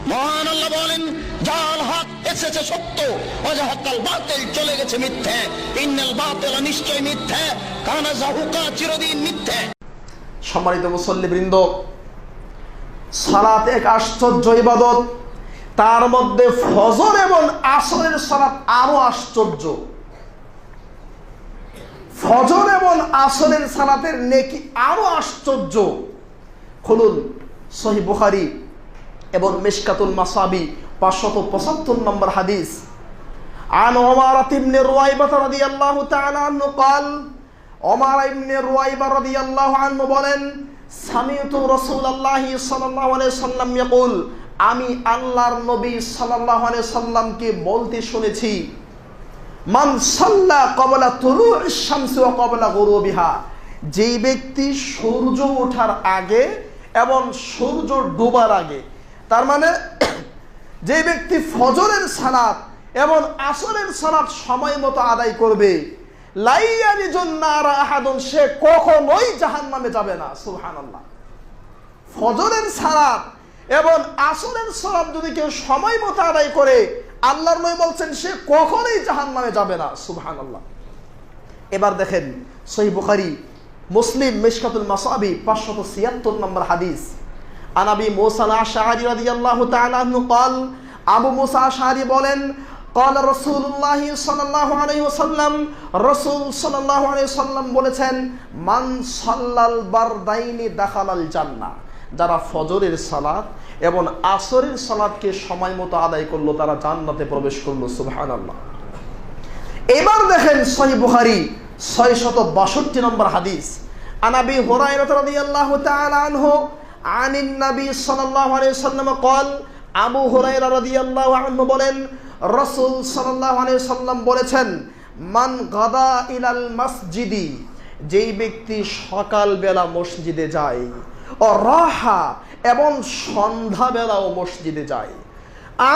মহান আল্লাহ বলেন, জাল হক এসেছে সত্য, ওয়াজাহাকাল বাতিল চলে গেছে মিথ্যে, ইন্নাল বাতিলা নিশ্চয় মিথ্যে, কানা যাহুকা চিরদিন মিথ্যে। সম্মানিত মুসল্লিবৃন্দ, সালাত এক আশ্চর্য ইবাদত। তার মধ্যে ফজর এবং আসরের সালাত আরো আশ্চর্য। ফজর এবং আসরের সালাতের নেকি আরো আশ্চর্য। খুলুন সহিহ বুখারী এবং মিশকাতুল মাসাবি 575 নম্বর হাদিস। আন ওমর ইবনে রুয়াইবা রাদিয়াল্লাহু তাআলা আনহু قال ওমর ইবনে রুয়াইবা রাদিয়াল্লাহু আনহু বলেন, সামিউতু রাসূলুল্লাহি সাল্লাল্লাহু আলাইহি সাল্লাম ইয়াকুল, আমি আল্লাহর নবী সাল্লাল্লাহু আলাইহি সাল্লামকে বলতে শুনেছি, মান সাল্লা ক্বাবলা তুলুইশ শামসি ওয়া ক্বাবলা গুরুবিহা, যেই ব্যক্তি সূর্য ওঠার আগে এবং সূর্য ডোবার আগে, তার মানে যে ব্যক্তি ফজরের সালাত এবং আসরের সালাত সময় মতো আদায় করবে, লাইয়ানি জান্নারা আহাদুন, সে কখনোই জাহান্নামে যাবে না। সুবহানাল্লাহ। ফজরের সালাত এবং আসরের সালাত যদি কেউ সময় মতো আদায় করে, আল্লাহর নবী বলছেন সে কখনোই জাহান্নামে যাবে না। সুবহানাল্লাহ। এবার দেখেন সহিহ বুখারী, মুসলিম, মিশকাতুল মাসাবি 576 নম্বর হাদিস। আন আবি মুসা আল-আশআরী রাদিয়াল্লাহু তাআলা আনহু قال, আবু মুসা আশআরী বলেন, قال রাসূলুল্লাহ সাল্লাল্লাহু আলাইহি ওয়াসাল্লাম, রাসূল সাল্লাল্লাহু আলাইহি ওয়াসাল্লাম বলেছেন, মান সাল্লাল বারদাইনি দাখালাল জান্নাহ, যারা ফজরের সালাত এবং আসরের সালাতকে সময় মতো আদায় করলো তারা জান্নাতে প্রবেশ করলো। সুবহানাল্লাহ। এবার দেখেন সহিহ বুখারী 662 নম্বর হাদিস। আন আবি হুরায়রা রাদিয়াল্লাহু তাআলা আনহু আনিন নবী সাল্লাল্লাহু আলাইহি ওয়াসাল্লাম قال, আবু হুরায়রা রাদিয়াল্লাহু আনহু বলেন, রাসূল সাল্লাল্লাহু আলাইহি ওয়াসাল্লাম বলেছেন, মান গাদা ইলাল মসজিদি, যেই ব্যক্তি সকালবেলা মসজিদে যায়, ও রাহা, এবং সন্ধ্যাবেলাও মসজিদে যায়,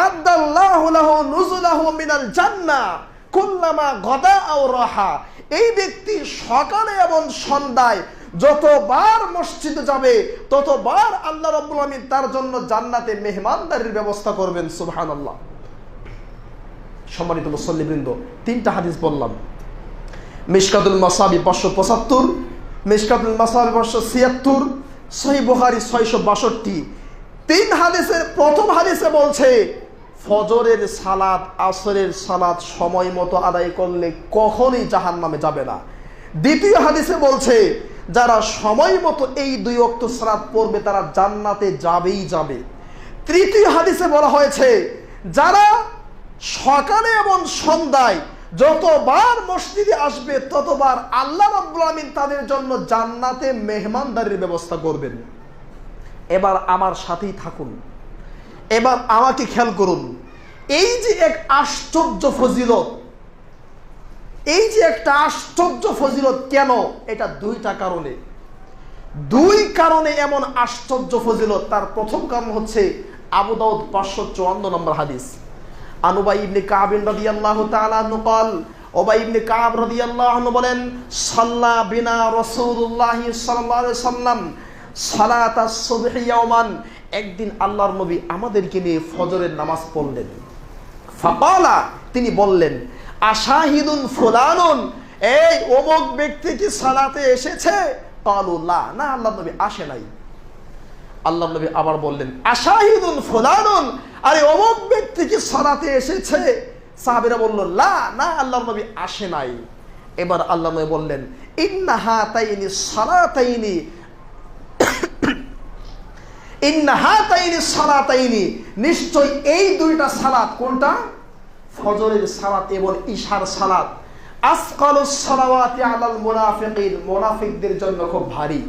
আদাল্লাহু লাহু নুজুলাহু মিনাল জান্নাহ কুল্লামা গাদা আও রাহা, এই ব্যক্তি সকালে এবং সন্ধ্যায় যতবার মসজিদে যাবে ততবার আল্লাহ রাব্বুল আমিন তার জন্য জান্নাতে মেহমানদারির ব্যবস্থা করবেন। সুবহানাল্লাহ। সম্মানিত মুসল্লিবৃন্দ, 3টা হাদিস বললাম। মিশকাতুল মাসাবি 575, মিশকাতুল মাসাবি 576, সহিহ বুখারী 662। 3 হাদিসের প্রথম হাদিসে বলছে ফজরের সালাত, আসরের সালাত সময় মতো আদায় করলে কখনোই জাহান্নামে যাবে না। দ্বিতীয় হাদিসে বলছে যারা সময় মতো এই 2 ওয়াক্ত সালাত পড়বে তারা জান্নাতে যাবেই যাবে। তৃতীয় হাদিসে বলা হয়েছে যারা সকালে এবং সন্ধ্যায় যতবার মসজিদে আসবে ততবার আল্লাহ রাব্বুল আমিন তাদের জন্য জান্নাতে মেহমানদারির ব্যবস্থা করবেন। এবার আমার সাথেই থাকুন, এবার আমাকে খেয়াল করুন। এই যে এক আশ্চর্য ফজিলত, এই যে একটা আশ্চর্য ফজিলত, কেন? এটা 2টা কারণে। 2 কারণে এমন আশ্চর্য ফজিলত। তার প্রথম কারণ হচ্ছে আবু দাউদ 554 নম্বর হাদিস। আন উবাই ইবনে কাব রাদিয়াল্লাহু তাআলা আনহু قال, উবাই ইবনে কাব রাদিয়াল্লাহু আনহু বলেন, সাল্লা বিনা রাসূলুল্লাহ সাল্লাল্লাহু আলাইহি ওয়াসাল্লাম সালাতাস সুবহি ইয়াওমান, একদিন আল্লাহর নবী আমাদেরকে নিয়ে ফজরের নামাজ পড়লেন। ফাকালা, তিনি বললেন, আশাহিদুন ফুলানুন, এই অমুক ব্যক্তি কি সালাতে এসেছে? ক্বালু লা, না আল্লাহর নবী আসে নাই। আল্লাহর নবী আবার বললেন, আশাহিদুন ফুলানুন, আরে অমুক ব্যক্তি কি সালাতে এসেছে? সাহাবীরা বলল, লা, না আল্লাহর নবী আসে নাই। এবার আল্লাহর নবী বললেন, ইন্নাহাতাইনি সালাতাইনি, ইন্নাহাতাইনি সালাতাইনি, নিশ্চয় এই 2টা সালাত। কোনটা? ফজরের সালাত এবং ইশার সালাত। আসকালুস সালাওয়াতি আলাল মুনাফিকিন, মুনাফিকদের জন্য খুব ভারী।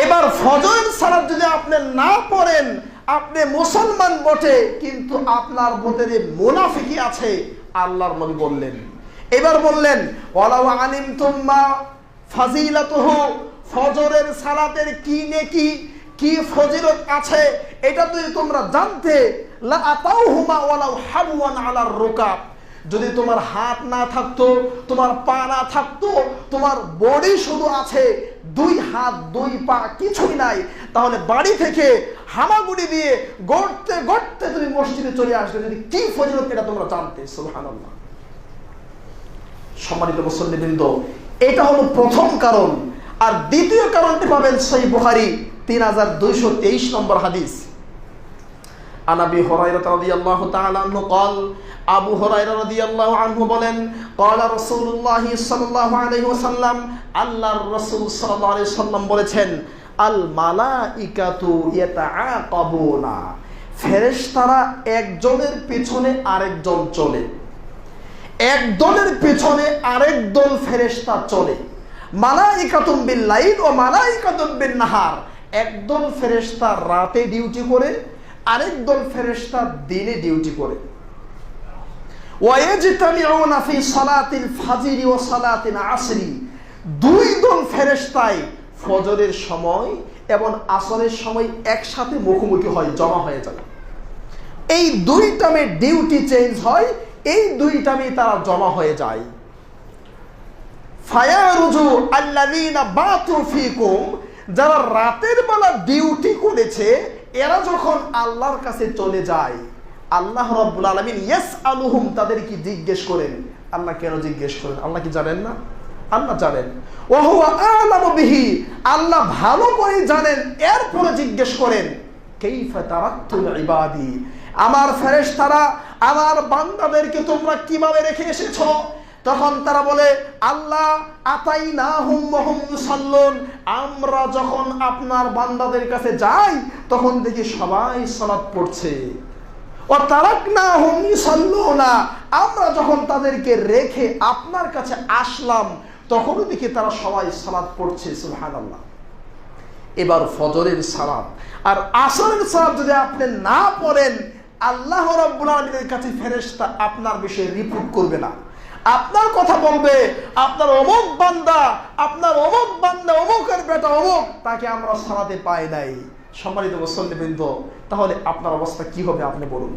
এবার ফজরের সালাত যদি আপনি না পড়েন, আপনি মুসলমান বটে কিন্তু আপনার ভিতরে মুনাফিকি আছে, আল্লাহর নবী বললেন। এবার বললেন, ওয়ালাউ আলিমতুম মা ফাজিলাতুহু, ফজরের সালাতের কি নেকি, কি ফজিলত আছে, এটা যদি তোমরা জানতে, লা আতাউহুমা ওয়ালাউ হাবওয়ান আলার রুকাব, যদি তোমার হাত না থাকতো, তোমার পা না থাকতো, তোমার বডি শুধু আছে, 2 হাত 2 পা কিছুই নাই, তাহলে বাড়ি থেকে হামাগুড়ি দিয়ে গড়তে গড়তে তুমি মসজিদে চলে আসলে যদি কি ফজিলত এটা তোমরা জানতে। সুবহানাল্লাহ। সম্মানিত মুসল্লিবৃন্দ, এটা হলো প্রথম কারণ। আর দ্বিতীয় কারণটি পাবেন সহিহ বুখারী 3223 নম্বর হাদিস। আন আবি হুরায়রা রাদিয়াল্লাহু তাআলা আনহু قال, আবু হুরায়রা রাদিয়াল্লাহু আনহু বলেন, قال রাসূলুল্লাহ সাল্লাল্লাহু আলাইহি ওয়াসাল্লাম, আল্লাহর রাসূল সাল্লাল্লাহু আলাইহি ওয়াসাল্লাম বলেছেন, আল মালাইকাতু ইয়াতাআকাবুনা, ফেরেশতারা একজনের পিছনে আরেকজন চলে, এক দলের পিছনে আরেক দল ফেরেশতা চলে। মালাইকাতুন বিল লাইল ও মালাইকাতুন বিন নাহার, একদল ফেরেশতা রাতে ডিউটি করে, আরেক দল ফেরেশতা দিনে ডিউটি করে। ওয়ায়াজতামিউনা ফি সালাতিল ফাজরি ওয়া সালাতিল আসরি, 2 দল ফেরেশতাই ফজরের সময় এবং আসরের সময় একসাথে মুখোমুখি হয়, জমা হয়ে যায়। এই 2 টাইমে ডিউটি চেঞ্জ হয়, এই 2 টাইমে তারা জমা হয়ে যায়। ফায়ারুজু আল্লাযীনা বাতু ফীকুম, যারা রাতের বেলা ডিউটি করেছে এরা যখন আল্লাহর কাছে চলে যায়, আল্লাহ রাব্বুল আলামিন ইয়াসআলুহুম, তাদের কি জিজ্ঞেস করেন। আল্লাহ কেন জিজ্ঞেস করেন? আল্লাহ কি জানেন না? আল্লাহ জানেন। ওয়া হুয়া আ'লামু বিহি, আল্লাহ ভালো করে জানেন, এরপরে জিজ্ঞেস করেন, কাইফা তারাকতুল ইবাদি, আমার ফেরেশতারা আমার বান্দাদেরকে তোমরা কিভাবে রেখে এসেছো? তখন তারা বলে, আল্লাহ আতাইনাহুম ওয়া হুম ইউসাল্লুন, আমরা যখন আপনার বান্দাদের কাছে যাই তখন দেখি সবাই সালাত পড়ছে। ওয়া তারাকনাহুম ইউসাল্লুনা, আমরা যখন তাদেরকে রেখে আপনার কাছে আসলাম তখনও দেখি তারা সবাই সালাত পড়ছে। সুবহানাল্লাহ। এবার ফজরের সালাত আর আসরের সালাত যদি আপনি না পড়েন, আল্লাহ রাব্বুল আলামিনের কাছে ফেরেশতা আপনার বিষয়ে রিপোর্ট করবে না, আপনার কথা বলবে, আপনার অমুক বান্দা, আপনার অমুক বান্দা, অমুকের বেটা অমুক, তাকে আমরা সালাতে পাই নাই। সম্মানিত মুসল্লিবৃন্দ, তাহলে আপনার অবস্থা কি হবে আপনি বলুন।